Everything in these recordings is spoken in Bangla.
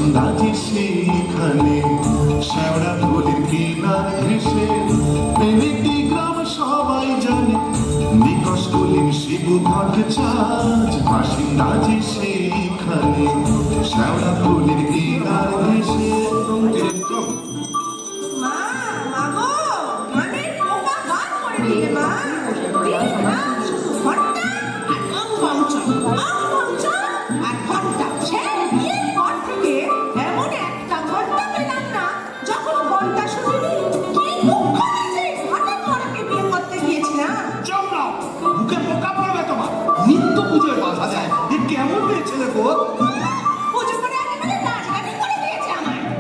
বাসিন্দা যে সেইখানে শ্যাওড়া ফুলের কিনার ঘেসে পেনেটি গ্রাম সবাই জানে নিকশ কুলীন শিবু ভট্টাচার্য বাসিন্দা যে সেইখানে শ্যাওড়া ফুলের কিনার ঘেসে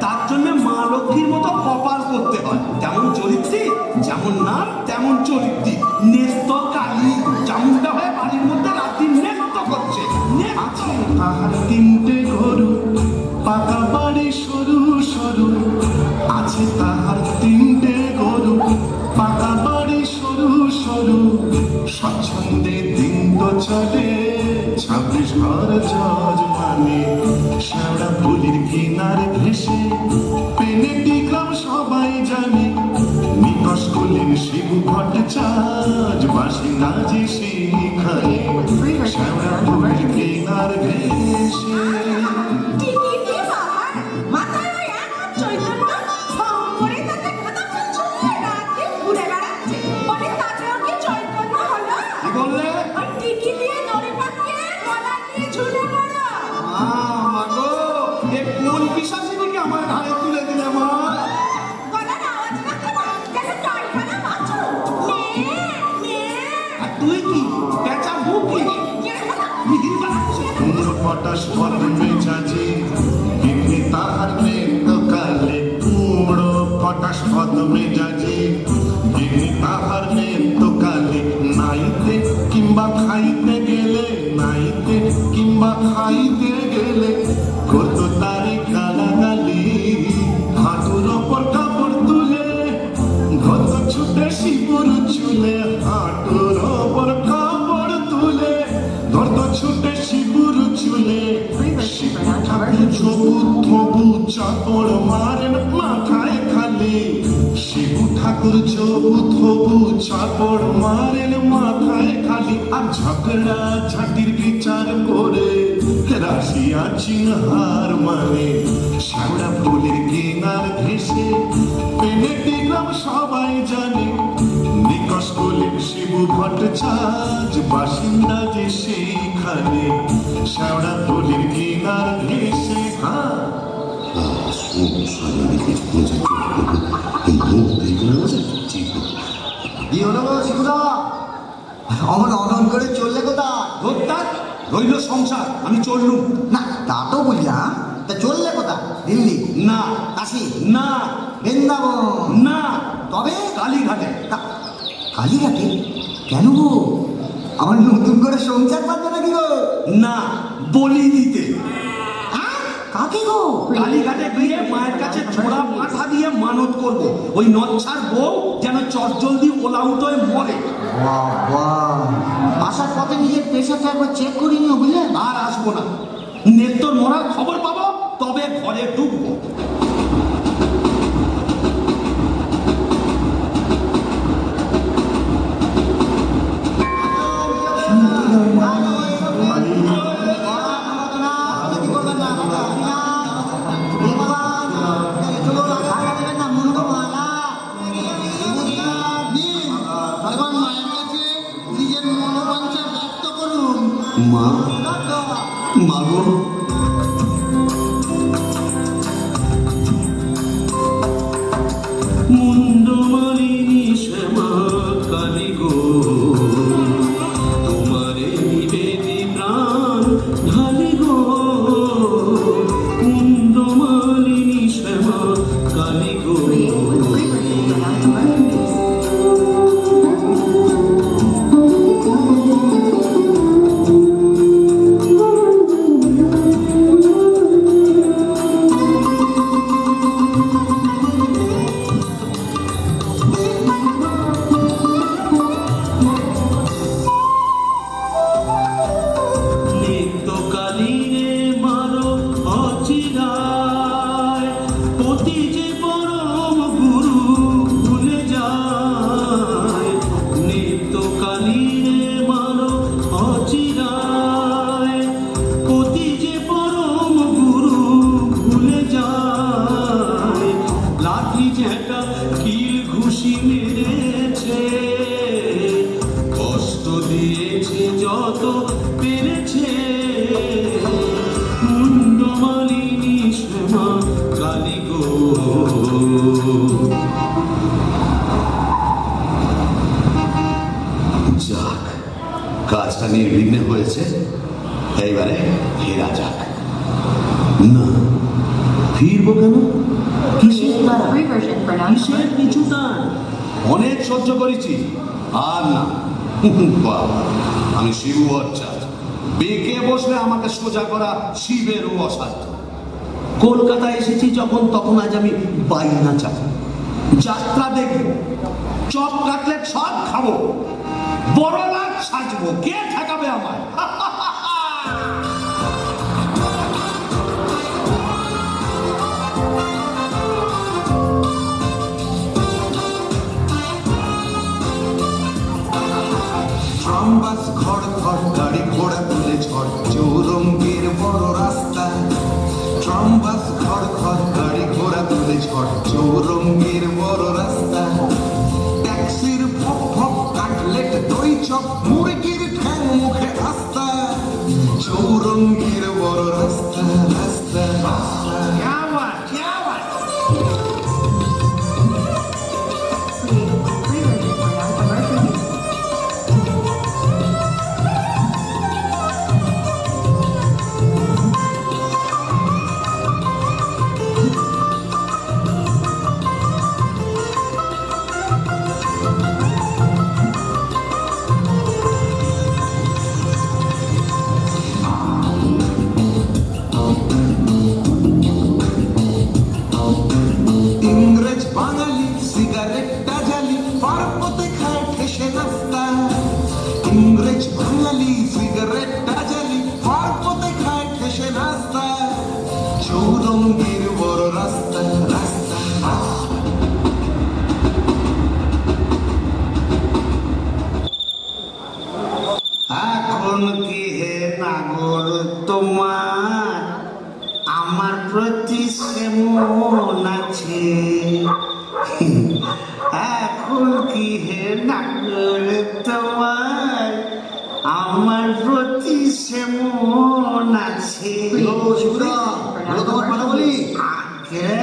তার জন্য মা লক্ষ্মীর মতো কপাল করতে হয়, যেমন চরিত্রী যেমন নাম তেমন চরিত্রী। নেত্য কালী চামুন্ডা হয়ে বাড়ির মধ্যে রাত্রি নৃত্য করছে। আছে তাহার তিনটে গরু পাকা বাড়ি সরু সরু, আছে তাহার তিনটে গরু পাকা বাড়ি সরু সরু, স্বচ্ছন্দে দিন তো চলে 26 ঘর যজমানে শ্যাওড়া ফুলের কিনার ঘেসে পেনেটি গ্রাম সবাই জানে নিকশ কুলীন শিবু ভট্টাচার্য বাসিন্দা যে সেইখানে শ্যাওড়া ফুলের কিনার ঘেসে। আমার ঘাড়ে তুলে দিলে মা। তুই কি পেঁচা বুকি পটাশ মেজাজে গিন্নি তাহার নেত্য কালে কুমড়ো পটাশ মেজাজে গিন্নি তাহার নেত্য কালে নাইতে কিংবা খাইতে গেলে নাইতে কিংবা খাইতে গেলে কত তারে গালাগালি হাঁটুর ওপর কাপড় তুলে ধরত ছুটে শিবুর চুলে হাঁটুর ওপর কাপড় তুলে ধরত ছুটে শিবুর চুলে ছবু চাপড় মারেন মাথায় খালি শিবু ঠাকুর ছবু থবু চাপড় মারেন মাথায় খালি আর ঝগড়া ঝাঁটির বিচার করে রাশিয়া চিনহার মানে শ্যাওড়া ফুলের কিনার ঘেসে পেনেটি গ্রাম সবাই জানে নিকশ কুলীন শিবু ভট্টাচার্য বাসিন্দা যে সেইখানে শ্যাওড়া ফুলের কিনার ঘেসে। অমন অনন করে চললে কোথা রইল সংসার, আমি চললুম না। তা তো বুঝলাম, তা চললে কোথা? দিল্লি না, কাশি না, বৃন্দাবন না, তবে কালীঘাটে। কালীঘাটে কেন গো? আমার নতুন করে সংসার পাচ্ছে নাকি গো? না, বলি দিতে। কাকে গো? কালীঘাটে গিয়ে মায়ের কাছে ছোড়া মাথা দিয়ে মানত করব, ওই নচ্ছার বউ যেন চটজলদি ওলাউট হয়ে মরে। আসার পথে নিজের প্রেশারটা একবার চেক করে নিও, বুঝলে? আর আসবো না, নেত্তর মরার খবর পাবো তবে ঘরে ঢুকবো। মা মাগো মুন্ডু মালিনী শ্যামা কালী গো, তোমারে নিবেদি প্রাণ ঢালি গো। মুন্ডু মালিনী শ্যামা কালী গো, পেরেছে মুন্ডমালিনী শ্যামা কালী গো। যাক, কাজটা নির্বিঘ্নে হয়েছে, এইবারে ফেরা যাক। না, ফিরবো কেন? কিসের তারা? Free version for non কিসের পিছু টান? অনেক সহ্য করেছি, আর না। বাবা, আমি শিব ভট্টাচার্য, বেঁকে বসলে আমাকে সোজা করা শিবেরও অসাধ্য। কলকাতায় এসেছি যখন, তখন আজ আমি বাইনা চাই, যাত্রা দেখবো, চপ কাটলেট সব খাবো, বড় লাট সাজবো, কে ঠেকাবে আমায়? ট্রামবাস খড় খড় গাড়ি ঘোড়া তুলে ঝড় চৌরঙ্গের বড় রাস্তা। ট্রামবাস খড় খড় গাড়ি ঘোড়া তুলে ঝড় চৌরঙ্গের বড় রাস্তা। ট্যাক্সির ভক ভক কাটলেট দই চপ মুরগির ঠ্যাং মুখে আস্তা। চৌরঙ্গের বড় রাস্তা রাস্তা রাস্তা। क्या बात, क्या बात। free version for non-commercial use. ইংরেজ বাঙালি সিগারেটটা জ্বালি পার্বতে খায় ঠেসে নাস্তা। ইংরেজ বাঙালি সিগারেটটা জ্বালি পার্বতে খায় ঠেসে নাস্তা। চৌরঙ্গীর বড় রাস্তা রাস্তা রাস্তা। এখন কি হে নাগর তোমার আমার প্রতি কেমন আছে? এখন কি হে নাগর তোমার আমার প্রতি কেমন আছে? ও শিবুদা, বলো তোমার কথা বলি। আগে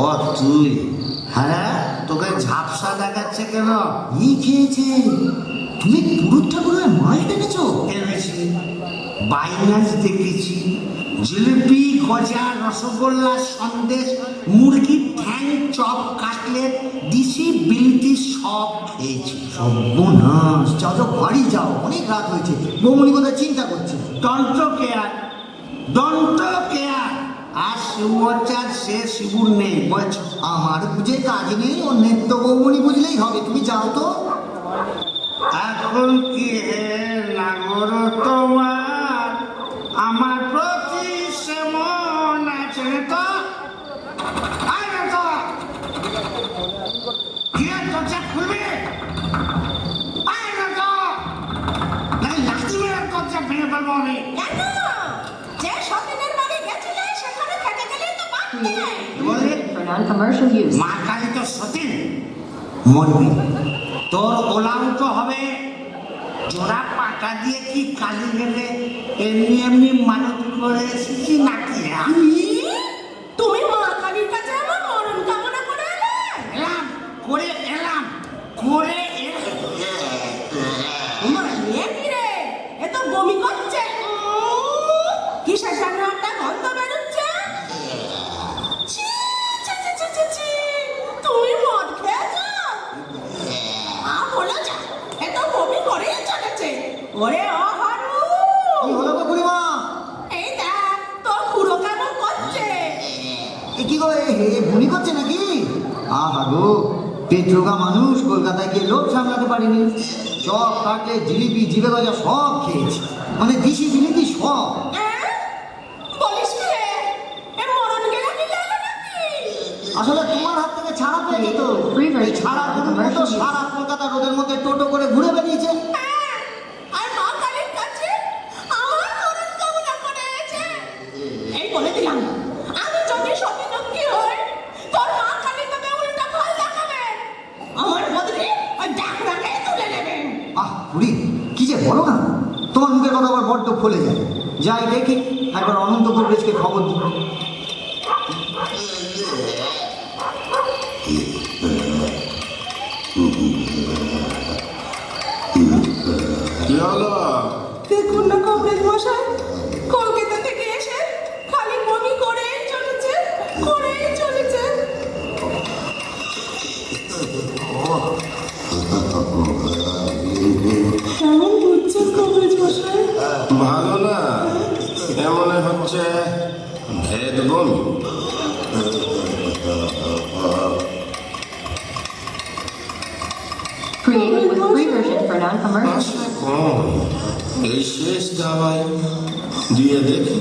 ও তুই, হ্যাঁ তোকে ঝাপসা দেখাচ্ছে কেন? কি খেয়েছে? তুমি পুরুত ঠাকুরের মাল টেনেছো? এনেছি, বাইনাস দেখেছি, জিলিপি গজা রসগোল্লা সন্দেশ মুরগির ঠ্যাং চপ কাটলেট দিশি বিলিতি সব খেয়েছি। সর্বনাশ, যাও যাও বাড়ি যাও, অনেক রাত হয়েছে। বৌমনি কোথায় চিন্তা করছে। দন্ত কেয়ার, দন্ত কেয়ার। আর শিবচার সে শিবুর নেই বলছ। আমার বুঝে কাজ নেই, অন্যের তো বৌমনি বুঝলেই হবে। তুমি যাও তো। এখন কি হে নাগর তোমার আমার প্রতি সেমন আছে তো? আরে তো কি দরজা খুলবি? আরে তো নাই লাঠি মেরে দরজা ভেঙে ফেলবো আমি। কেন? যে সতীনের বাড়ি গেছিলে সেখানে থেকে গেলেই তো পারতে। Free version for non-commercial use. মা কালী তো সতীন, মরবি, তোর ওলাউটো হবে। জোড়া পাটা দিয়ে কি কালি গেলে এমনি এমনি মানত করে এসেছি নাকি? তুমি মা কালীর কাছে আমার মরণ কামনা করে এলে? এলাম করে এলাম করে তোমার এ কি রে? এ তো বমি করছে। কিসের যেন একটা গন্ধ বেরোচ্ছে। ছি, ছি, ছি, ছি, ছি, ছি। তুমি মদ খেয়েছো? বলে যা, এ তো বমি করেই চলেছে। ওরে অহারু, কি হলো গো বুড়িমা? এই দেখ তোর খুড়ো কেমন করছে। এ কি গো, হে বুনি করছে নাকি? আহা গো, পেট্রোগা মানুষ, কলকাতায় গিয়ে লোভ সামলাতে পারিনি। চপ কাটলে জিলিপি জিভে গজা সব খেয়েছি, মানে দিশি জিলিপি সব। বলিস কি রে? এ মরণ গেলে কি গেলে নাকি? আসলে তোমার হাত থেকে ছাড়া পেয়েছে তো। Free version এই ছাড়া for গরুর মতো non-commercial use. সারা কলকাতা রোদের মধ্যে টোটো করে ঘুরে বেরিয়েছে। হ্যাঁ, আর মা কালীর কাছে আমার মরণ কামনা করেছে। এই বলে দিলাম, আমি যদি সতী লক্ষ্মী হই, তোর মা কালী তোকে উল্টা ফল দেখাবে। আমার বদলে ওই ডাকনাকে তুলে নেবে। আহ বুড়ি, কি যে বলো না, তোমার মুখে কথা আবার বড্ড ফলে যায়। যাই দেখি, একবার অনন্ত কবিরাজকে খবর দিই। কি হলো? দেখুন না কবরেজ মশাই, কলকাতা থেকে এসে খালি বমি করেই চলেছে, করেই চলেছে। কেমন বুঝছেন কবরেজ মশাই? ভালো না, এমন হচ্ছে ভেদ বমি। Created with free version for non-commercial. আশা কম, এই শেষ দাওয়াই দিয়ে দেখি।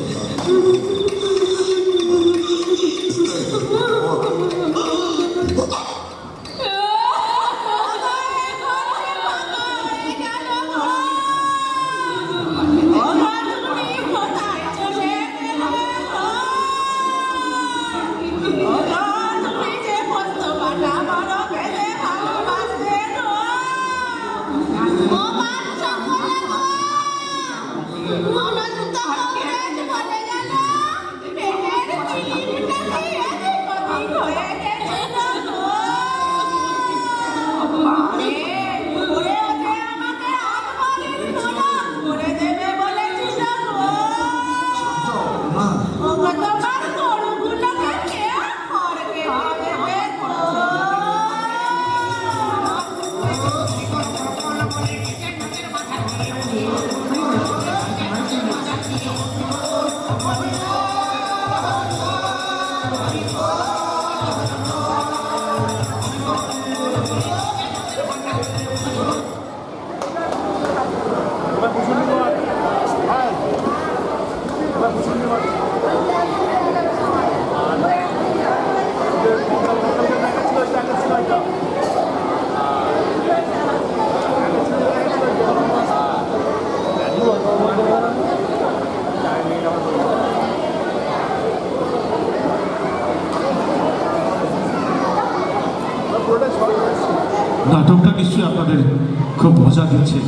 নাটকটা নিশ্চয়ই আপনাদের খুব মজা দিচ্ছে।